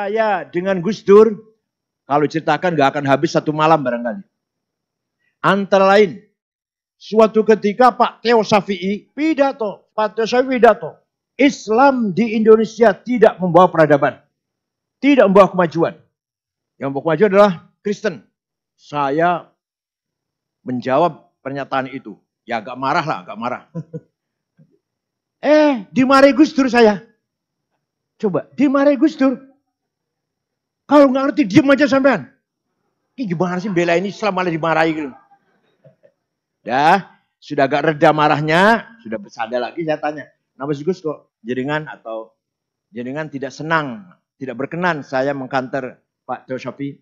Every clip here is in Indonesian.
saya dengan Gus Dur, kalau ceritakan gak akan habis satu malam barangkali. Antara lain, suatu ketika Pak Theo Syafi'i pidato, Islam di Indonesia tidak membawa peradaban, tidak membawa kemajuan. Yang membawa kemajuan adalah Kristen. Saya menjawab pernyataan itu. Ya agak marah lah, agak marah. Dimarahi Gus Dur saya. Coba, dimarahi Gus Dur. Kalau nggak ngerti, diem aja sampean. Ini gimana sih belain Islam malah dimarahi gitu. Dah, sudah agak reda marahnya, sudah bersandar lagi, saya tanya. Nama Gus kok jenengan atau jenengan tidak senang, tidak berkenan saya mengkanter Pak Theo Syafi'i?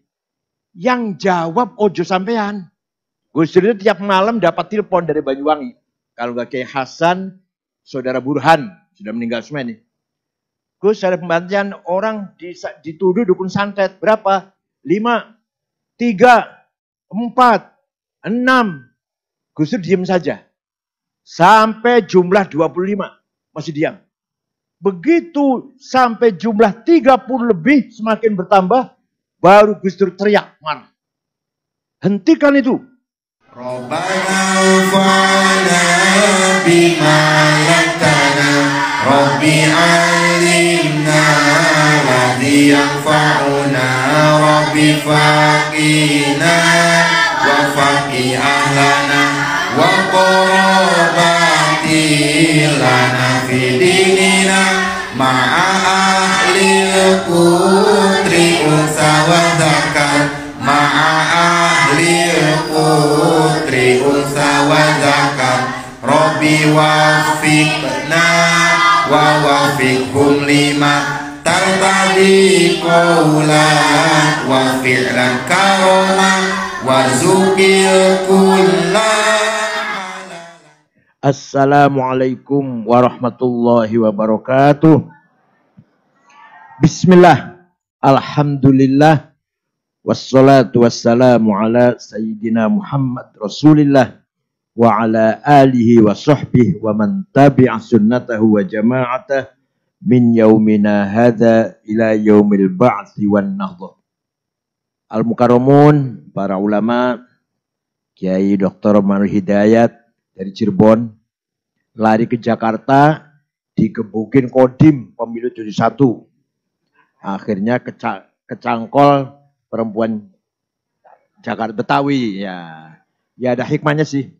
Yang jawab ojo sampean. Gus Dur itu tiap malam dapat telepon dari Banyuwangi. Kalau nggak Kiai Hasan, Saudara Burhan, sudah meninggal semua ini. Gus, ada pembantian orang dituduh dukun santet. Berapa? 5, 3, 4, 6. Gus Dur diam saja. Sampai jumlah 25. Masih diam. Begitu sampai jumlah 30 lebih semakin bertambah. Baru Gus Dur teriak marah. Hentikan itu. Rabbana fa'na bima latana Rabbi alimna ladhi yanfa'una Rabbi faqina wa faqi ahlana wa qarabati lana fi dinina ma'a ahlil kutri unsa wa zakar ma'a ahlil kutri unsa wa zakar Rabbi wafiqna wa wafiqhum lima tarbadi qawlan wa fi'lan karoma warzuqil kullan. Assalamualaikum warahmatullahi wabarakatuh. Bismillah, alhamdulillah, wassalatu wassalamu ala sayyidina Muhammad Rasulillah wa ala alihi wa sahbihi wa man tabi'a sunnatahu wa jama'atah min yaumina hadha ila yaumil ba'thi wan nahdha. Al-Mukarramun, para ulama, Kiai Dr. Manul Hidayat dari Cirebon, lari ke Jakarta, digebukin Kodim pemilu 71. Akhirnya kecangkol perempuan Jakarta Betawi. Ya ada hikmahnya sih.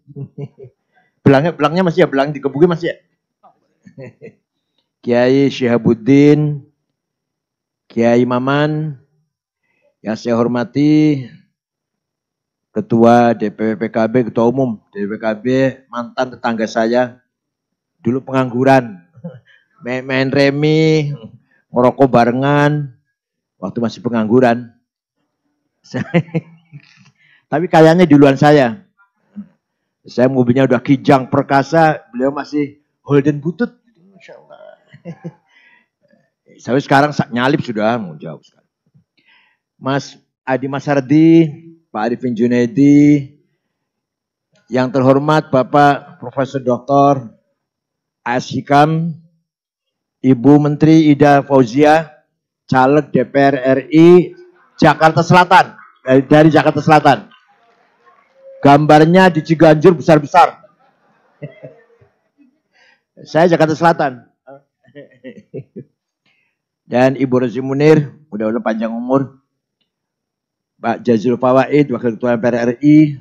Belangnya masih ya, belang digebukin masih ya. Kiai Syihabuddin, Kiai Maman, yang saya hormati, Ketua DPW PKB, Ketua Umum DPW PKB, mantan tetangga saya, dulu pengangguran, main remi, ngerokok barengan, waktu masih pengangguran. Tapi kayaknya duluan saya. Saya mobilnya udah Kijang Perkasa, beliau masih Holden Butut. Masya Allah. Saya sekarang nyalip sudah, mau jauh sekali. Mas Adi Masardi, Pak Arifin Junaidi, yang terhormat Bapak Profesor Dr. A.S. Hikam, Ibu Menteri Ida Fauzia, caleg DPR RI Jakarta Selatan, dari Jakarta Selatan. Gambarnya di Ciganjur besar-besar. Saya Jakarta Selatan. Dan Ibu Rozi Munir, mudah-mudahan panjang umur. Pak Jazil Fawaid, Wakil Ketua MPR RI.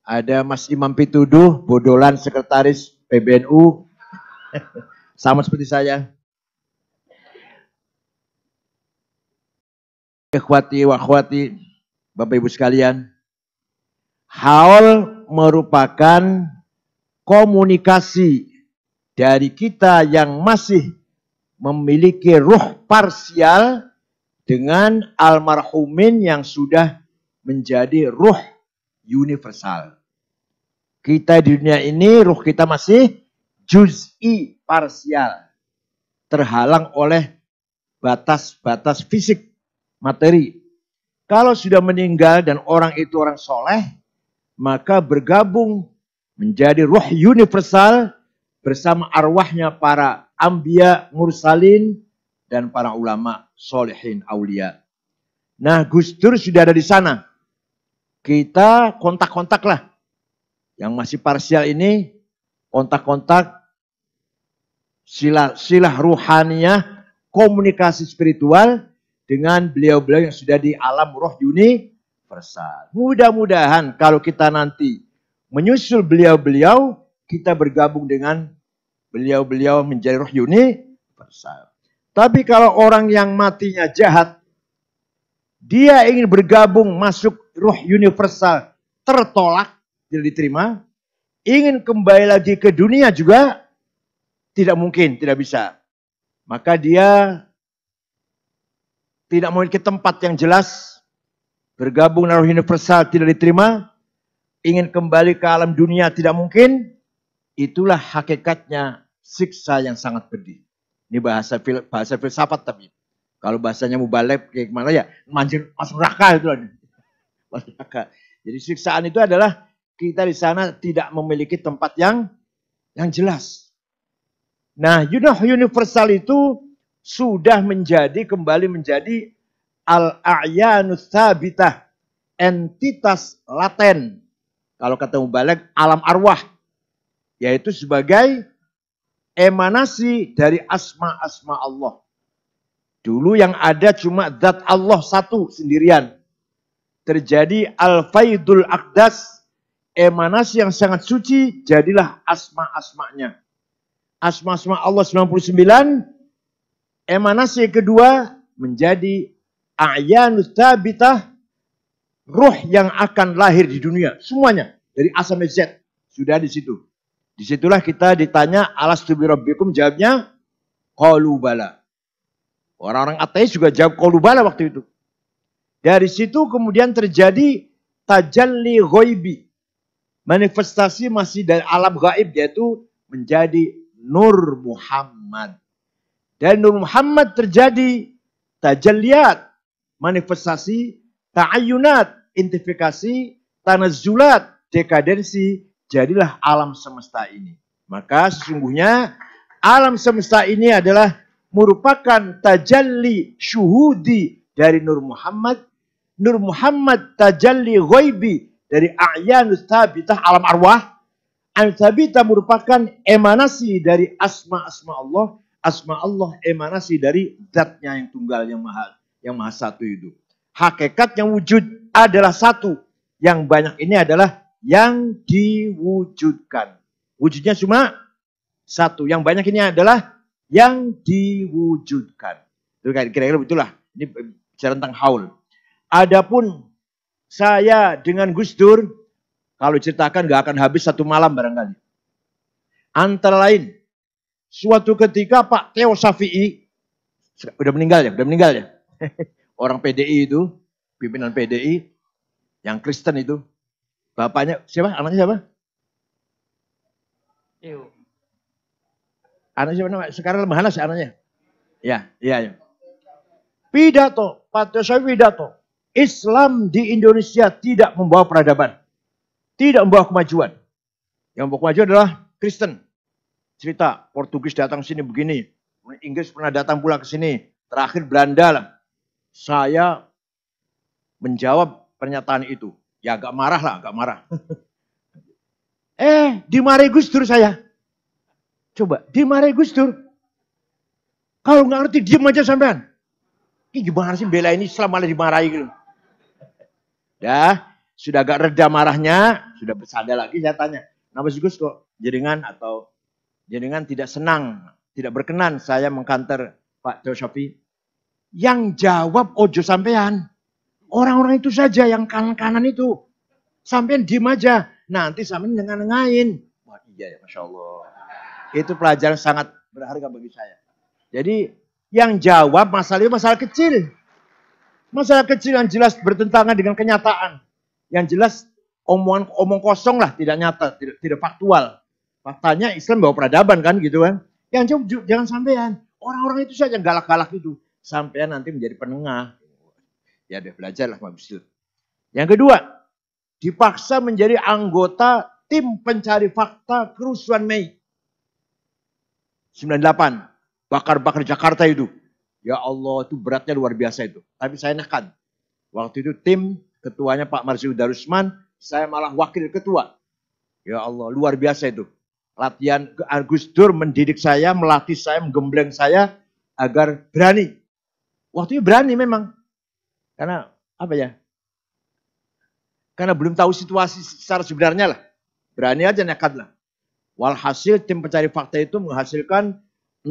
Ada Mas Imam Pituduh, Bodolan, Sekretaris PBNU. Sama seperti saya. Ikhwati wa akhwati, Bapak Ibu sekalian. Haul merupakan komunikasi dari kita yang masih memiliki ruh parsial dengan almarhumin yang sudah menjadi ruh universal. Kita di dunia ini, ruh kita masih juz'i parsial. Terhalang oleh batas-batas fisik, materi. Kalau sudah meninggal dan orang itu orang soleh, maka bergabung menjadi ruh universal bersama arwahnya para anbiya, mursalin, dan para ulama solehin aulia. Nah, Gus Dur sudah ada di sana. Kita kontak-kontak lah. Yang masih parsial ini kontak-kontak silah ruhaniyah, komunikasi spiritual dengan beliau-beliau yang sudah di alam roh universal. Mudah-mudahan kalau kita nanti menyusul beliau-beliau, kita bergabung dengan beliau-beliau menjadi roh universal. Tapi kalau orang yang matinya jahat, dia ingin bergabung masuk roh universal, tertolak, tidak diterima. Ingin kembali lagi ke dunia juga tidak mungkin, tidak bisa. Maka dia tidak memiliki tempat yang jelas, bergabung dengan roh universal tidak diterima, ingin kembali ke alam dunia tidak mungkin. Itulah hakikatnya siksa yang sangat pedih. Ini bahasa filsafat tapi. Kalau bahasanya mubalek kayak gimana ya, masuk neraka itu. Masuk neraka. Jadi siksaan itu adalah kita di sana tidak memiliki tempat yang jelas. Nah, universal itu sudah kembali menjadi al-a'yanus tsabitah, entitas laten. Kalau kata mubalek, alam arwah. Yaitu sebagai emanasi dari asma-asma Allah. Dulu yang ada cuma zat Allah satu sendirian. Terjadi al-faidul aqdas, emanasi yang sangat suci, jadilah asma-asmanya. Asma-asma Allah 99, emanasi kedua menjadi a'yanus tsabitah, ruh yang akan lahir di dunia. Semuanya, dari A sampai Z, sudah di situ. Disitulah kita ditanya, alastu bi rabbikum, jawabnya, qalu bala. Orang-orang ateis juga jawab qalu bala waktu itu. Dari situ kemudian terjadi tajalli ghaibi. Manifestasi masih dari alam gaib, yaitu menjadi Nur Muhammad. Dan Nur Muhammad terjadi tajalliyat, manifestasi, ta'ayunat, identifikasi, tanazzulat, dekadensi, jadilah alam semesta ini. Maka sesungguhnya alam semesta ini adalah merupakan tajalli syuhudi dari Nur Muhammad. Nur Muhammad tajalli ghaibi dari a'yanus tsabitah, alam arwah. Al-Thabitah merupakan emanasi dari asma-asma Allah. Asma Allah emanasi dari zatnya yang tunggal, yang maha satu itu. Hakikat yang wujud adalah satu. Yang banyak ini adalah yang diwujudkan. Wujudnya cuma satu. Yang banyak ini adalah yang diwujudkan. Kira-kira begitulah. Ini bicara tentang haul. Adapun saya dengan Gus Dur, kalau ceritakan gak akan habis satu malam barangkali. Antara lain, suatu ketika Pak Theo Syafi'i, udah meninggal ya? Orang PDI itu, pimpinan PDI, yang Kristen itu. Bapaknya siapa? Anaknya siapa? Anaknya siapa namanya? Sekarang mana sih anaknya? Ya. Pidato, Pak Theo Syafi'i pidato. Islam di Indonesia tidak membawa peradaban. Tidak membawa kemajuan. Yang membawa kemajuan adalah Kristen. Cerita, Portugis datang sini begini. Inggris pernah datang pula ke sini. Terakhir Belanda lah. Saya menjawab pernyataan itu. Ya agak marah. Dimarahi Gus Dur saya. Coba, dimarahi Gus Dur. Kalau nggak ngerti, diam aja sampean. Ini gimana sih belain Islam malah dimarahi gitu. Sudah agak reda marahnya, sudah bersada lagi saya tanya. Kenapa sih Gus kok jenengan tidak senang, tidak berkenan saya mengkanter Pak Theo Syafi'i? Yang jawab ojo sampean. Orang-orang itu saja yang kanan-kanan itu. Sampean diem aja. Nanti sampean nengahin. Wah iya ya, Masya Allah. Itu pelajaran sangat berharga bagi saya. Jadi yang jawab masalah itu masalah kecil. Masalah kecil yang jelas bertentangan dengan kenyataan. Yang jelas omong kosong lah, tidak nyata, tidak faktual. Faktanya Islam bawa peradaban kan gitu kan. Yang jawab jangan sampean. Orang-orang itu saja galak-galak itu. Sampean nanti menjadi penengah. Ya udah belajarlah Pak Gus Dur. Yang kedua, dipaksa menjadi anggota tim pencari fakta kerusuhan Mei 98. Bakar-bakar Jakarta itu. Ya Allah, itu beratnya luar biasa itu. Tapi saya nekat. Waktu itu tim, ketuanya Pak Marziu Darusman, saya malah wakil ketua. Ya Allah, luar biasa itu. Latihan Gus Dur mendidik saya, melatih saya, menggembleng saya agar berani. Waktu itu berani memang. Karena apa ya? Karena belum tahu situasi secara sebenarnya lah. Berani aja nekat lah. Walhasil tim pencari fakta itu menghasilkan 6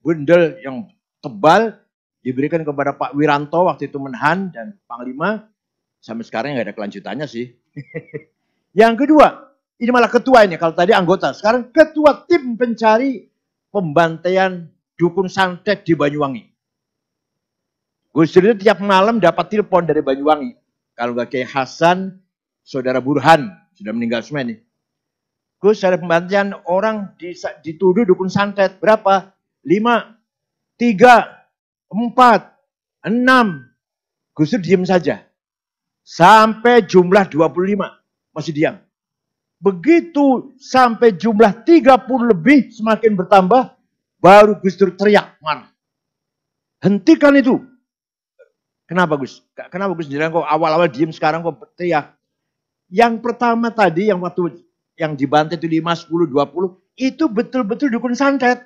bundel yang tebal diberikan kepada Pak Wiranto waktu itu Menhan dan Panglima. Sampai sekarang nggak ada kelanjutannya sih. Yang kedua, ini malah ketua ini. Kalau tadi anggota, sekarang ketua tim pencari pembantaian dukun santet di Banyuwangi. Gus Dur itu tiap malam dapat telepon dari Banyuwangi. Kalau nggak Kiai Hasan, Saudara Burhan, sudah meninggal semua ini. Gus, ada pembantaian orang dituduh dukun santet. Berapa? 5, 3, 4, 6. Gus Dur diam saja. Sampai jumlah 25. Masih diam. Begitu sampai jumlah 30 lebih semakin bertambah. Baru Gus Dur teriak marah. Hentikan itu. Kenapa Gus? Kenapa Gus? Jangan kok awal-awal diam sekarang kok teriak. Yang pertama tadi yang waktu yang dibantai itu 5, 10, 20. Itu betul-betul dukun santet.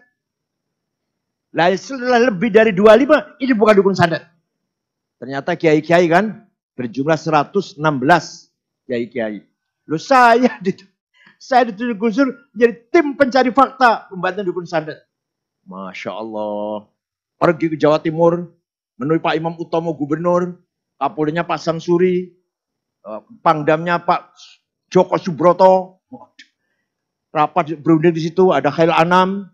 Lah setelah lebih dari 25, ini bukan dukun santet. Ternyata kiai-kiai kan berjumlah 116 kiai-kiai. Loh saya dituduh Gus Dur jadi tim pencari fakta pembantaian dukun santet. Masya Allah. Pergi ke Jawa Timur, menemui Pak Imam Utomo Gubernur, Kapolrinya Pak Samsuri, Pangdamnya Pak Joko Subroto. Rapat berunding di situ, ada Khail Anam.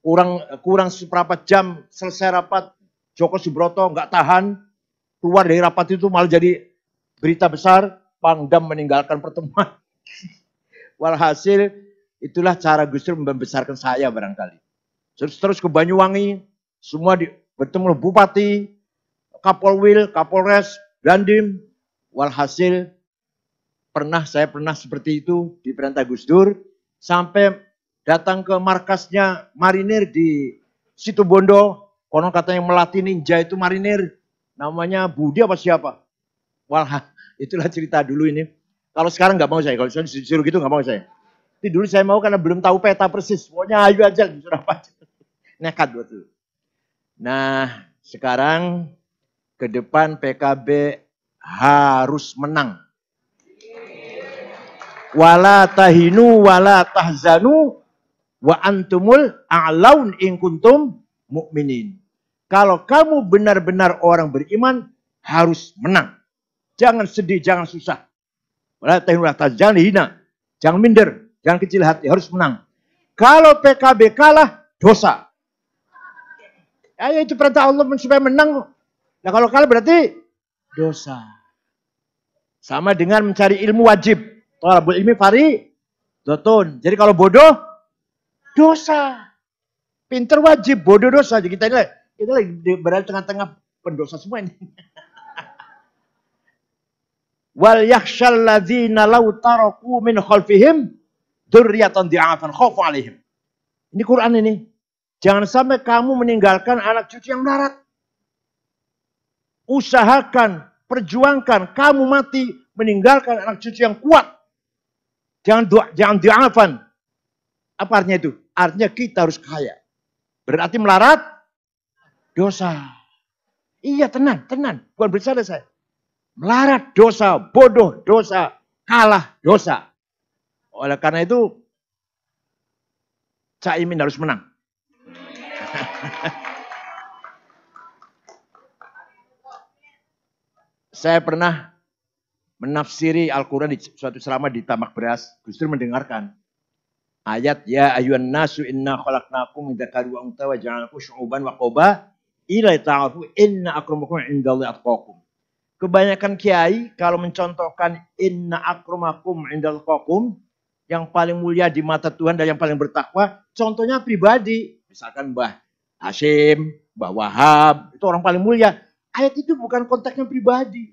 Kurang seperempat jam selesai rapat, Joko Subroto nggak tahan. Keluar dari rapat itu malah jadi berita besar, Pangdam meninggalkan pertemuan. Walhasil, itulah cara Gus Dur membesarkan saya barangkali. Terus ke Banyuwangi, semua bertemu Bupati, Kapolwil, Kapolres, Dandim. Walhasil, saya pernah seperti itu di perintah Gus Dur. Sampai datang ke markasnya marinir di Situbondo. Konon katanya melatih ninja itu marinir. Namanya Budi apa siapa? Wah, itulah cerita dulu ini. Kalau sekarang nggak mau saya. Kalau disuruh gitu nggak mau saya. Tapi dulu saya mau karena belum tahu peta persis. Pokoknya ayo aja disuruh apa aja. Nekat betul. Nah, sekarang ke depan PKB harus menang. Wala tahinu wala tahzanu wa antumul a'laun in kuntum mu'minin. Kalau kamu benar-benar orang beriman harus menang. Jangan sedih, jangan susah. Wala tahinu wala tahzanu, jangan hina, jangan minder, jangan kecil hati, harus menang. Kalau PKB kalah, dosa. Ya itu perintah Allah supaya menang. Nah kalau kalah berarti dosa. Sama dengan mencari ilmu wajib. Thalabul ilmi fardhun. Jadi kalau bodoh, dosa. Pinter wajib, bodoh dosa. Jadi kita lagi berada di tengah-tengah pendosa semua ini. Wal yakhshal ladzina law taraku min khalfihim dzurriyyatan di'afan khaufu 'alaihim. Ini Quran ini. Jangan sampai kamu meninggalkan anak cucu yang melarat. Usahakan, perjuangkan kamu mati meninggalkan anak cucu yang kuat. Jangan di'afan. Apa artinya itu? Artinya kita harus kaya. Berarti melarat dosa. Iya tenang. Bukan bercanda saya. Melarat dosa, bodoh dosa, kalah dosa. Oleh karena itu, Caimin harus menang. Saya pernah menafsiri Al-Quran di suatu ceramah di Tamak Beras. Gus Dur mendengarkan ayat ya ayyuhan nasu inna khalaqnakum min dzakari wa untha wa ja'alnakum syu'uban wa qaba'ila ila ta'arufu inna akramakum indallahi atqakum. Kebanyakan kiai kalau mencontohkan inna akramakum indallahi atqakum, yang paling mulia di mata Tuhan dan yang paling bertakwa, contohnya pribadi. Misalkan Mbah Hashim, Mbah Wahab, itu orang paling mulia. Ayat itu bukan konteksnya pribadi.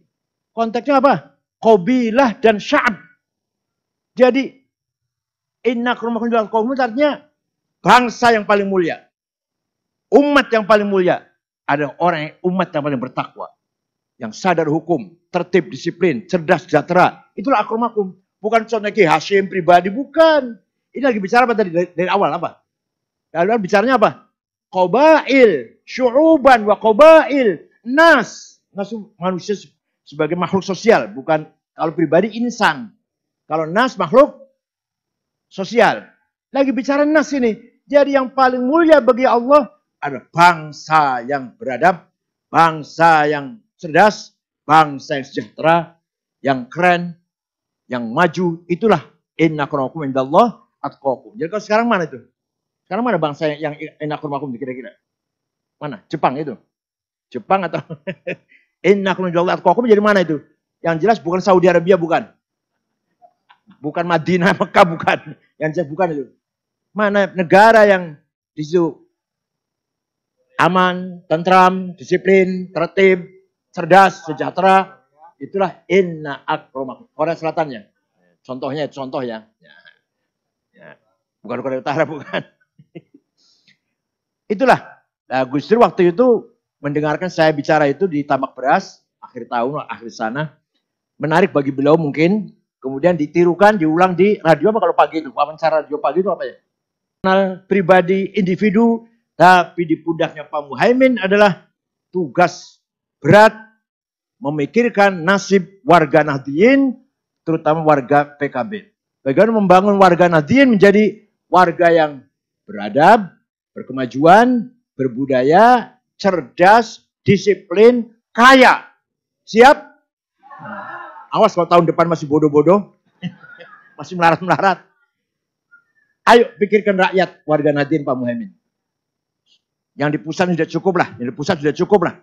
Konteksnya apa? Qabilah dan sya'ab. Jadi, inna akramakum indallahi atqakum artinya bangsa yang paling mulia. Umat yang paling mulia. ada orang yang umat yang paling bertakwa. Yang sadar hukum, tertib, disiplin, cerdas, sejahtera. Itulah akramakum. Bukan contohnya Ki Hashim pribadi, bukan. Ini lagi bicara apa tadi dari awal apa? Lalu bicaranya apa? Qabail, syu'uban wa qabail, nas. Nas manusia sebagai makhluk sosial, bukan kalau pribadi insan. Kalau nas makhluk sosial. Lagi bicara nas ini. Jadi yang paling mulia bagi Allah adalah bangsa yang beradab, bangsa yang cerdas, bangsa yang sejahtera, yang keren, yang maju. Itulah inna akramakum indallah atqakum. Jadi kalau sekarang mana itu? Sekarang mana bangsa yang inna akramakum kira-kira? Mana? Jepang itu? Jepang atau inna akramakum indallah atqakum jadi mana itu? Yang jelas bukan Saudi Arabia, bukan. Bukan Madinah, Mekah, bukan. Yang jelas bukan itu. Mana negara yang di situ aman, tentram, disiplin, tertib, cerdas, sejahtera, itulah inna akramakum. Korea Selatan ya. Contohnya, contoh ya. Ya. Bukan Korea Utara, bukan. Itulah. Nah, Gus Dur waktu itu mendengarkan saya bicara itu di Tambak Beras, akhir tahun, akhir sana. Menarik bagi beliau mungkin. Kemudian ditirukan, diulang di radio apa kalau pagi itu? Wawancara radio pagi itu apa ya? Kenal pribadi individu, tapi di pundaknya Pak Muhaimin adalah tugas berat memikirkan nasib warga Nahdliyin, terutama warga PKB. Bagaimana membangun warga Nahdliyin menjadi warga yang beradab, berkemajuan, berbudaya, cerdas, disiplin, kaya. Siap? Awas kalau tahun depan masih bodoh-bodoh, masih melarat-melarat. Ayo pikirkan rakyat warga Nahdliyin Pak Muhaimin. Yang di pusat sudah cukup lah, yang di pusat sudah cukup lah.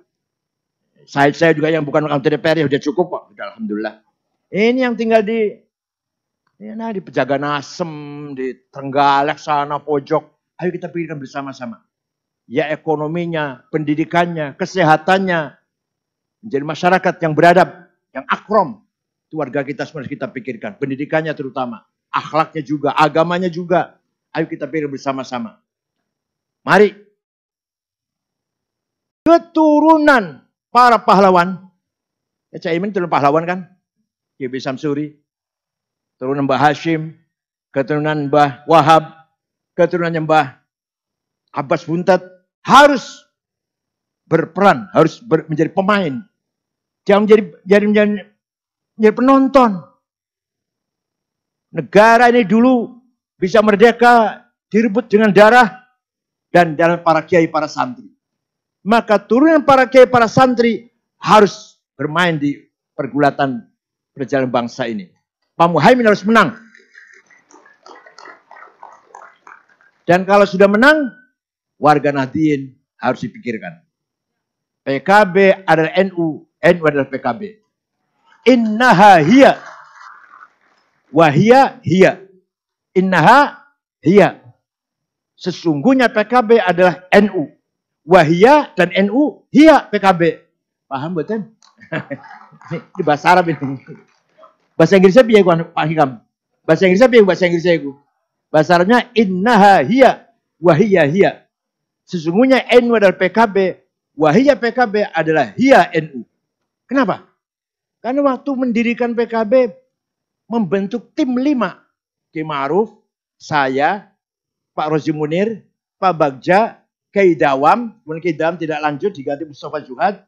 Saya juga yang bukan anggota DPR ya sudah cukup kok, sudah alhamdulillah. Ini yang tinggal di Pejaganasem, di Trenggalek sana pojok. Ayo kita pikirkan bersama-sama. Ya ekonominya, pendidikannya, kesehatannya, menjadi masyarakat yang beradab, yang akrom. Itu warga kita semua kita pikirkan. Pendidikannya terutama, akhlaknya juga, agamanya juga. Ayo kita pikirkan bersama-sama. Mari. Keturunan para pahlawan. Ya, Caimin itu pahlawan kan? Kiai Samsuri. Keturunan Mbah Hashim. Keturunan Mbah Wahab. Keturunan Mbah Abbas Buntat. Harus berperan. Harus menjadi pemain. Jangan menjadi penonton. Negara ini dulu bisa merdeka direbut dengan darah dan dalam para kiai, para santri. Maka turunan para kiai, para santri harus bermain di pergulatan perjalanan bangsa ini. Pak Muhaimin harus menang. Dan kalau sudah menang, warga Nahdliyin harus dipikirkan. PKB adalah NU, NU adalah PKB. Innaha hiya, wahia hiya. Innaha hiya. Sesungguhnya PKB adalah NU. Wahia dan NU, hiya PKB. Paham betul? Ini bahasa Arab ini. Bahasa Inggrisnya piye Pak Hikam? Bahasa Inggrisnya piye bahasa Inggrisnya itu? Bahasa Arabnya innaha hiya, wahia hiya. Sesungguhnya NU adalah PKB, wahia PKB adalah hiya NU. Kenapa? Karena waktu mendirikan PKB membentuk tim 5. Ki Ma'ruf, saya, Pak Rozi Munir, Pak Bagja, Kiai Dawam, kemudian Kiai Dawam tidak lanjut diganti Mustafa Juhad.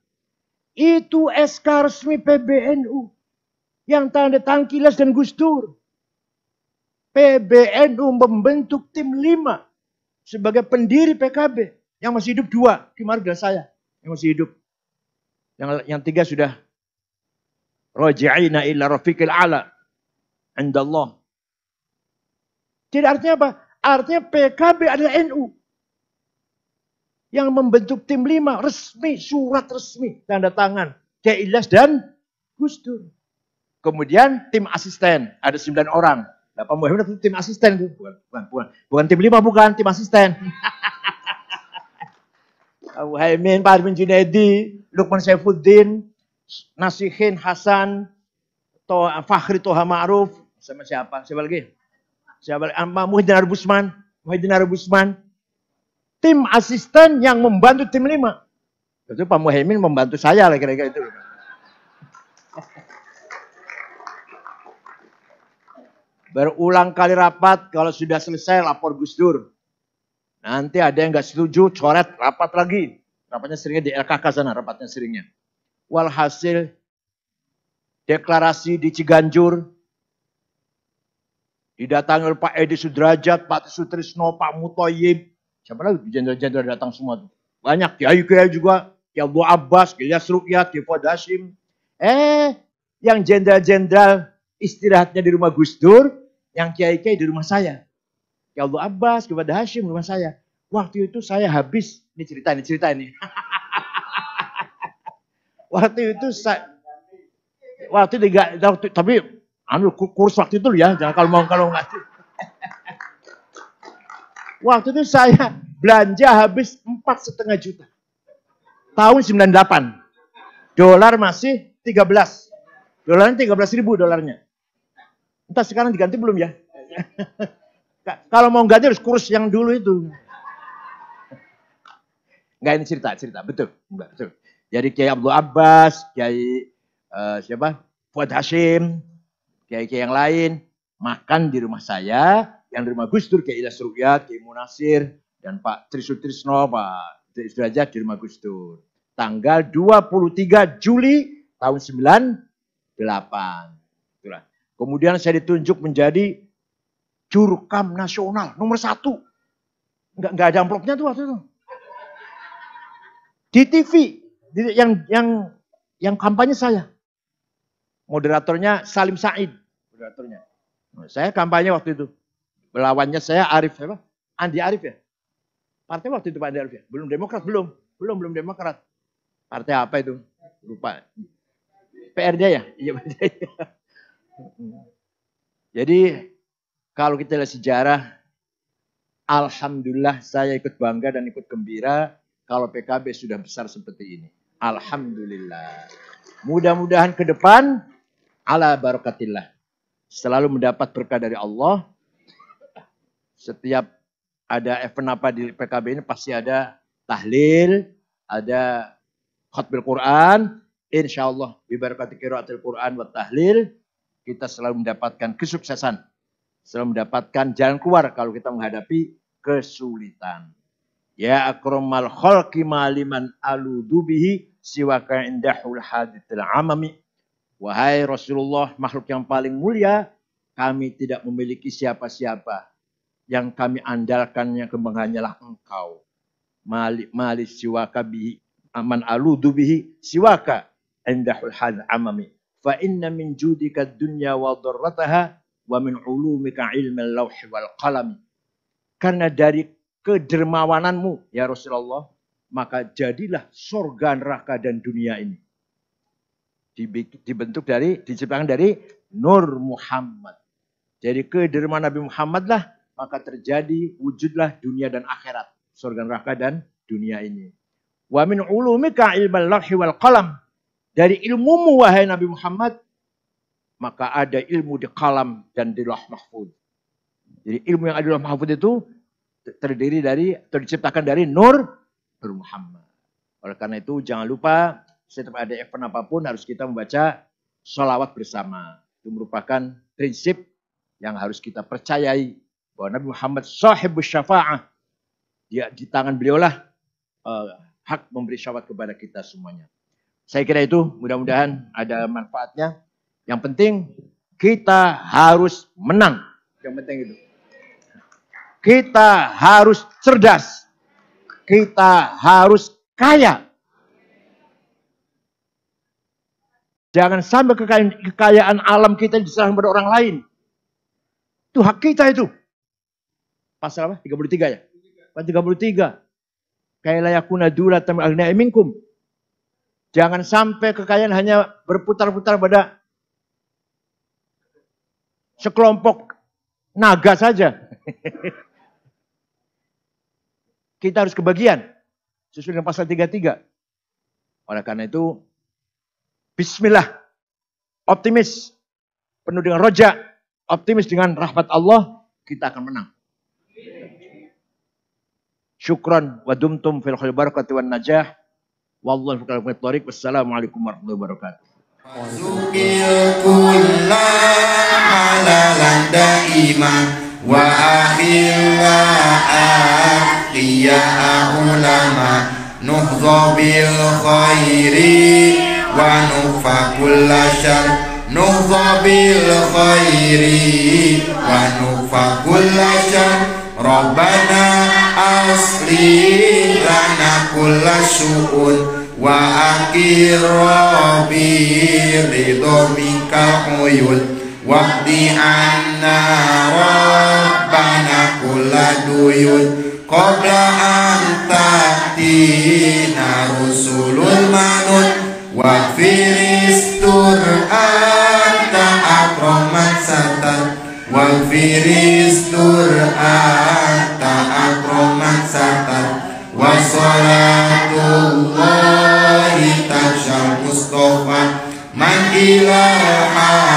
Itu SK resmi PBNU yang tanda tangan Kilas dan Gus Dur. PBNU membentuk tim 5 sebagai pendiri PKB. Yang masih hidup 2, Ki Ma'ruf dan saya yang masih hidup. Yang 3 sudah raji'ina ila rafiqil a'la indallah. Jadi artinya apa? Artinya PKB adalah NU. Yang membentuk tim 5 resmi, surat resmi, tanda tangan Kiai Ilyas dan Gus Dur. Kemudian tim asisten, ada 9 orang. Nah, Pak Muhaimin itu tim asisten itu. Bukan tim 5, bukan tim asisten. Pak Muhaimin, Pak Arvin Junaidi, Lukman Saifuddin, Nasihin Hasan, Fakhri Toha Ma'ruf, sama siapa? Siapa lagi? Siapa lagi? Muhyiddin Arabusman. Tim asisten yang membantu tim 5. Itu Pak Muhaimin membantu saya lah kira-kira itu. Berulang kali rapat, kalau sudah selesai lapor Gus Dur. Nanti ada yang nggak setuju, coret rapat lagi. Rapatnya seringnya di LKK sana, rapatnya seringnya. Walhasil, deklarasi di Ciganjur, didatangi oleh Pak Edi Sudrajat, Pak Sutrisno, Pak Mutoyib. Siapa lagi? Jenderal-jenderal datang semua tuh. Banyak, Kiai-Kiai juga. Kiai Abdul Abbas, Kiai Rukyat, Kiai Fuad Hashim. Yang jenderal-jenderal istirahatnya di rumah Gus Dur, yang Kiai-Kiai di rumah saya. Kiai Abdul Abbas, Kiai Fuad Hashim di rumah saya. Waktu itu saya habis, ini cerita ini. Waktu itu saya, tapi kurs waktu itu ya, jangan kalau nggak. Waktu itu saya belanja habis 4,5 juta. Tahun 98. Dolar masih 13. Dolarnya 13.000 dolarnya. Entah sekarang diganti belum ya? Kalau mau ganti harus kurs yang dulu itu. Enggak, ini cerita. Betul. Jadi Kiai Abdul Abbas, Kiai Fuad Hashim, Kiai yang lain makan di rumah saya, yang di rumah Gus Dur, Kiai Ilyas Rukyat, Kiai Munasir, dan Pak Trisutrisno, Pak Sudrajat di rumah Gus Dur. Tanggal 23 Juli tahun 98. Itulah. Kemudian saya ditunjuk menjadi Jurkam Nasional nomor 1. Enggak ada amplopnya tuh waktu itu. Di TV yang kampanye saya. Moderatornya Salim Said. Moderatornya. Saya kampanye waktu itu. Lawannya saya Andi Arief ya. Partai waktu itu Pak Andi Arief ya. Belum Demokrat, belum Demokrat. Partai apa itu? Lupa. PRD ya? Iya. Jadi kalau kita lihat sejarah, alhamdulillah saya ikut bangga dan ikut gembira kalau PKB sudah besar seperti ini. Alhamdulillah. Mudah-mudahan ke depan ala barakatillah. Selalu mendapat berkah dari Allah. Setiap ada event apa di PKB ini pasti ada tahlil, ada khutbah Quran. Insya Allah bibarakati qiraatil Quran wa tahlil kita selalu mendapatkan kesuksesan, selalu mendapatkan jalan keluar kalau kita menghadapi kesulitan. Ya akramal khalqi maliman aludubihi siwaka indahul hadithil amami. Wahai Rasulullah, makhluk yang paling mulia, kami tidak memiliki siapa-siapa. Yang kami andalkannya hanyalah engkau. Mali siwaka bihi aman aludu bihi siwaka indahul hadithil amami. Fa inna min judika dunya wa dharrataha wa min ulumika ilmal lawhi wal qalami. Karena dari kedermawananmu ya Rasulullah, maka jadilah surga, neraka dan dunia ini. Diciptakan dari Nur Muhammad. Jadi kedermawanan Nabi Muhammad lah, maka terjadi wujudlah dunia dan akhirat. Surga, neraka dan dunia ini. Wa min ulumika ilmal lawhi wal qalam. Dari ilmumu wahai Nabi Muhammad, maka ada ilmu di qalam dan di lauh mahfuz. Jadi ilmu yang ada di lauh mahfuz itu terdiri dari, atau diciptakan dari Nur Muhammad. Oleh karena itu jangan lupa setiap ada event apapun harus kita membaca sholawat bersama. Itu merupakan prinsip yang harus kita percayai bahwa Nabi Muhammad sahibus syafa'ah. Dia di tangan beliaulah hak memberi syafaat kepada kita semuanya. Saya kira itu mudah-mudahan ada manfaatnya. Yang penting kita harus menang. Yang penting itu. Kita harus cerdas. Kita harus kaya. Jangan sampai kekayaan alam kita diserahkan kepada orang lain. Itu hak kita itu. Pasal apa? 33 ya? Pasal 33. Kaila yakuna dulatan aghniyai minkum. Jangan sampai kekayaan hanya berputar-putar pada sekelompok naga saja. Kita harus kebagian. Sesuai dengan pasal 33. Oleh karena itu, bismillah, optimis, penuh dengan roja, optimis dengan rahmat Allah, kita akan menang. Syukran wa dumtum fil khair barakati wan najah. Wallahu a'lam. Wassalamualaikum warahmatullahi wabarakatuh. Zukil kulla halalan da'iman wa akhilla akhiyah ulama nuhdha bil khairi wa nufa kulla syar nuhdha bil khairi wa nufa kulla syar Rabbana aslih lana kulla syu'un wa akirabi ridho minka uyun waqdi anna rabbana kulla duyun qabla an ta'tina rusulul manun wa firistur anta akroman satan wa firistur anta akroman satan wa salatullahi tajal mustafa man ilaha